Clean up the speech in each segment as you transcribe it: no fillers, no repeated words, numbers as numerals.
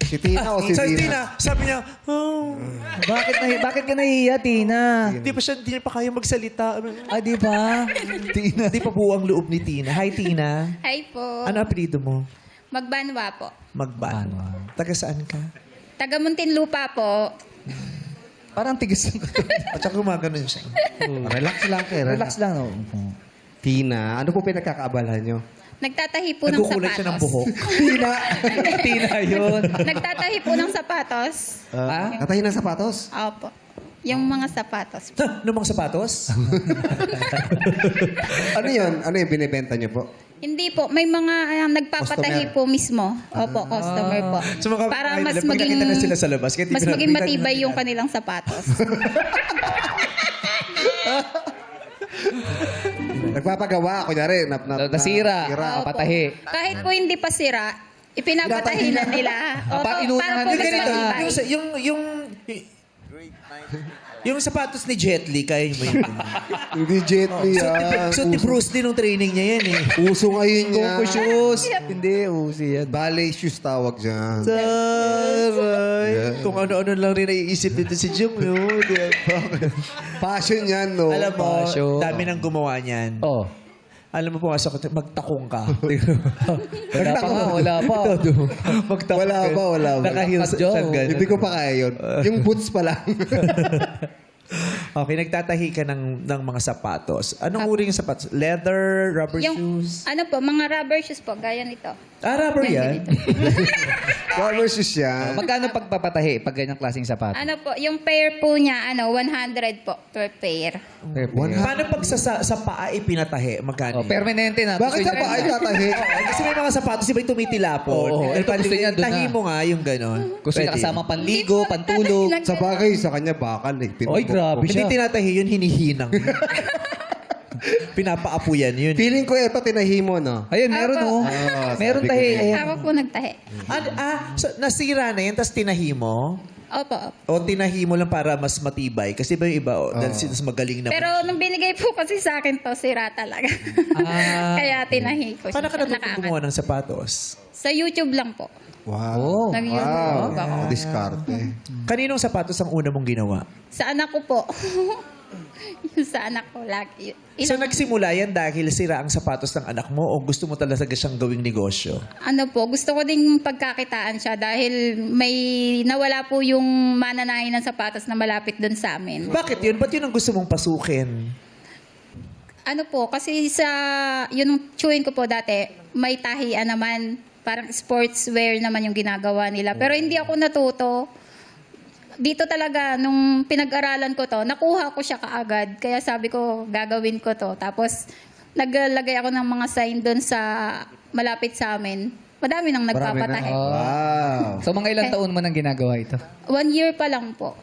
Si Tina o si Sa Tina? Tina, sabi niya, oh, Bakit ka nahihiya, Tina? hindi niya pa kaya magsalita. Ah, di ba? Tina. Hindi pa buo ang loob ni Tina. Hi, Tina. Hi po. Ano apelido mo? Magbanwa po. Magban. Taga saan ka? Taga Muntinlupa po. Parang tigis. At saka gumaganon siya. Relax lang kayo. Relax lang. Oh. Tina, ano po pinagkakaabalahan nyo? Nagtatahi po ng Nagkukulay sapatos. siya ng buhok. Tina. Tina yun. Nagtatahi po ng sapatos. Natahin ng sapatos? Opo. Yung mga sapatos. Numang sapatos? Ano yun? Ano yung binibenta nyo po? Hindi po. May mga nagpapatahi Customer. po mismo. Opo, customer po. So, mga Para kapitbahay mas nila, pag maging, nakita na sila sa labas, kaya di mas pinag- maging di matibay natin yung kanilang sapatos. Nagpapagawa, kunyari. Nasira. Opo. Patahi. Kahit po hindi pa sira, ipinapatahi na nila. Opo, inunahan para po nila mas Ganito, matibay. yung sapatos ni Jet Li, kaya mo yun. Hindi Jet Li yan. So, ti Bruce Lee nung training niya yan eh. Uso ngayon yan. Kung shoes. Hindi, usi yan. Ballet shoes tawag dyan. Taray. Kung ano-ano lang rin naiisip dito si Jung, no? Fashion yan, no? Alam mo, Pasyo. dami nang gumawa niyan. Oh. Alam mo, pumasok, magtakong ka. Wala pa nga, wala pa. Magtakong Wala ka. pa, wala pa. Naka-heels Joe. siya ganun. Hindi ko pa kaya yun. Yung boots pa lang. Okay, nagtatahi ka ng mga sapatos. Anong uri yung sapatos? Leather, rubber Yung, shoes? ano po, mga rubber shoes po, gaya nito. Rubber yan? Rubber shoes yan. Magkano pagpapatahi pag ganyang klaseng sapatos? Ano po, yung pair po niya, 100 po per pair. Paano pag sa paa ipinatahi? Magkano? Oh, permanente na. Bakit Gusto sa niya- paa ay tatahi? Kasi may mga sapatos, iba yung tumitilapon. Oo, ito gusto niya doon Tahi na. mo nga yung gano'n. Gusto niya Pwede. kasama panligo, pantulog. Sa bagay, sa kanya bakal eh. Oy, grabe Hindi siya. tinatahi yun, hinihinang. Pinapaapo yan yun. Feeling ko ito tinahi mo, no? Ayun, meron oh. Meron sabi ko tahi. na. Ayan. Ako po nagtahi. So, nasira na yan, tapos tinahi mo? Opo, opo. O tinahi mo lang para mas matibay? Kasi ba yung iba, dahil mas magaling na. Pero nung binigay po kasi sa akin to, sira talaga. Kaya tinahi ko Paano ka siya. natutunan gumawa ng sapatos? Sa YouTube lang po. Wow. Nag-YouTube ako. Diskarte. Kaninong sapatos ang una mong ginawa? Sa anak ko po. Yung sa anak ko lagi. So nagsimula yan dahil sira ang sapatos ng anak mo o gusto mo talaga siyang gawing negosyo? Ano po, gusto ko ding pagkakitaan siya dahil may nawala po yung mananahin ng sapatos na malapit doon sa amin. Bakit yun? Ba't yun ang gusto mong pasukin? Ano po, kasi sa yung chewin ko po dati, may tahian naman, parang sportswear naman yung ginagawa nila. Pero hindi ako natuto. Dito talaga, nung pinag-aralan ko to, nakuha ko siya kaagad. Kaya sabi ko, gagawin ko to. Tapos, naglagay ako ng mga sign doon sa malapit sa amin. Madami nang nagpapatahi. Wow. So mga ilang taon mo nang ginagawa ito? 1 year pa lang po.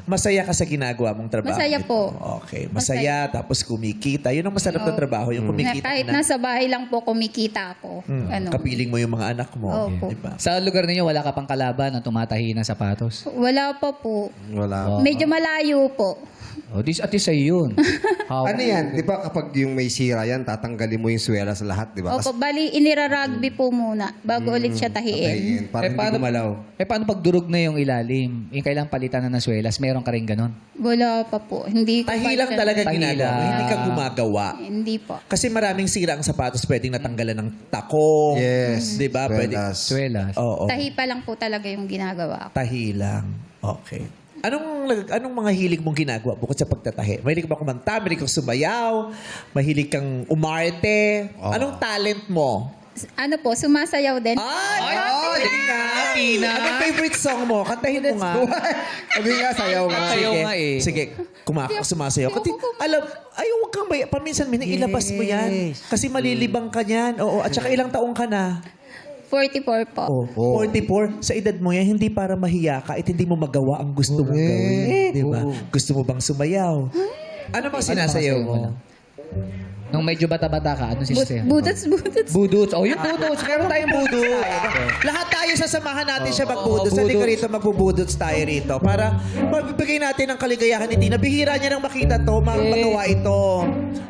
Masaya ka sa ginagawa mong trabaho? Masaya dito? po. Okay. Masaya, tapos kumikita. Yun ang masarap na trabaho, yung kumikita Kahit na. nasa bahay lang po, kumikita ako. Kapiling mo yung mga anak mo. Opo. Diba? Sa lugar ninyo, wala ka pang kalaban na tumatahi ng sapatos? Wala pa po. Wala. Medyo malayo po. Oh, at least sa'yo yun. Ano yan? Di ba kapag yung may sira yan, tatanggalin mo yung swela sa lahat, di ba? Opo, bali, inira-rugby po muna bago ulit siya tahiin. Para hindi gumalaw. Paano pag durog na yung ilalim? Yung kailangang palitan na ng swelas, meron ka rin ganun? Wala pa po. Hindi ko Tahi pa lang siya- talaga Tahi ginagawa. lang. Hindi ka gumagawa. Hindi po. Kasi maraming sira ang sapatos, pwedeng natanggalan ng takong. Yes. Di ba? Pwede. Swelas. Swelas. Oo. Tahi pa lang po talaga yung ginagawa ko. Tahi lang. Okay. Anong mga hilig mong ginagawa bukod sa pagtatahi? Mahilig ka ba kumanta? Mahilig kang sumayaw? Mahilig kang umarte? Anong talent mo? Ano po, sumasayaw din. Ay, Tina. Anong favorite song mo? Kantahin mo nga. Sabi nga, sayaw nga. Sayaw Sige. nga eh. Sige, sumasayaw. Kasi, huwag kang maya. Paminsan-minsan, ilabas mo yan. Kasi malilibang ka niyan. Oo, at saka ilang taong ka na? 44 po. Oh, 44. Sa edad mo yan, hindi para mahiya ka at hindi mo magawa ang gusto mong gawin. Di ba? Gusto mo bang sumayaw? Ano bang sinasayaw mo? Nung medyo bata-bata ka, ano sinasayaw? Budots. Budots. Oh, yung budots. Meron tayong budots. Lahat tayo sasamahan natin siya magbudots. Hindi ka rito magbubudots tayo rito. Para magbibigay natin ng kaligayahan ni Tina. Bihira niya nang makita to, magawa ito.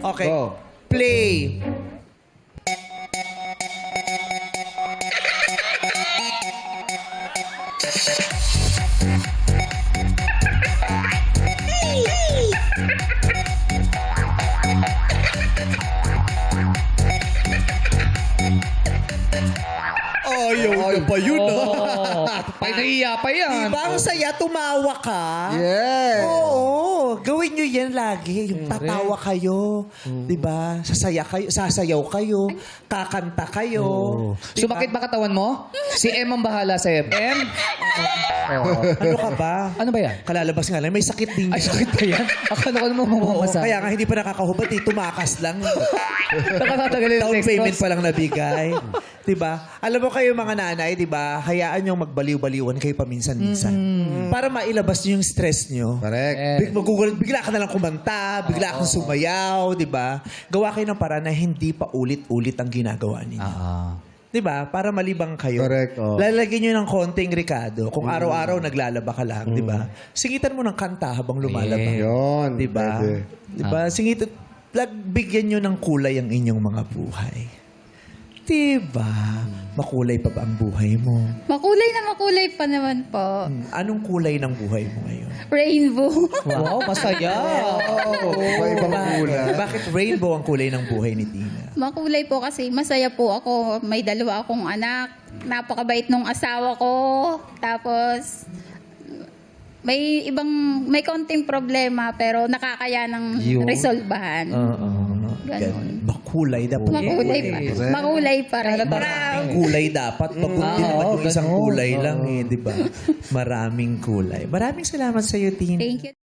Okay. Go. Play. Ayaw na pa yun, Oo. Pay naiya pa yan. Diba ang saya, tumawa ka? Yes. Oo. Gawin nyo yan lagi. Yung tatawa kayo. Diba? Sasayaw kayo. Kakanta kayo. Sumakit ba katawan mo? Si M ang bahala sa FM. Ano ka ba? Ano ba yan? Kalalabas nga lang. May sakit din Ay, yan. sakit ba yan? Akala ko naman Oo, mamamasa. kaya nga hindi pa nakakahubad eh. Tumakas lang. Nakakatagal yung Down sex payment calls. pa lang nabigay. diba? Alam mo kayo mga nanay, diba? Hayaan yung magbaliw-baliwan kayo paminsan-minsan. Para mailabas nyo yung stress nyo. Correct. Bigla ka na lang kumanta, bigla kang sumayaw, di ba? Gawa kayo ng paraan na hindi pa ulit-ulit ang ginagawa ninyo. Di ba? Para malibang kayo. Correct, oh. Lalagyan nyo ng konting Ricardo. Kung araw-araw naglalaba ka lang, di ba? Singitan mo ng kanta habang lumalaba. Yun. Di ba? Pwede. Di ba? Bigyan nyo ng kulay ang inyong mga buhay. Di ba? Makulay pa ba ang buhay mo? Makulay pa naman po. Anong kulay ng buhay mo ngayon? Rainbow. Wow, masaya. Iba-ibang kulay. Bakit rainbow ang kulay ng buhay ni Tina? Makulay po kasi masaya po ako. May 2 akong anak. Napakabait nung asawa ko. Tapos, may konting problema pero nakakayanang resolbahan. Ganon. Makulay dapat. Makulay pa rin. Maraming kulay dapat. Mabuti naman yung isang kulay lang eh, di ba? Maraming kulay. Maraming salamat sa iyo, Tina. Thank you.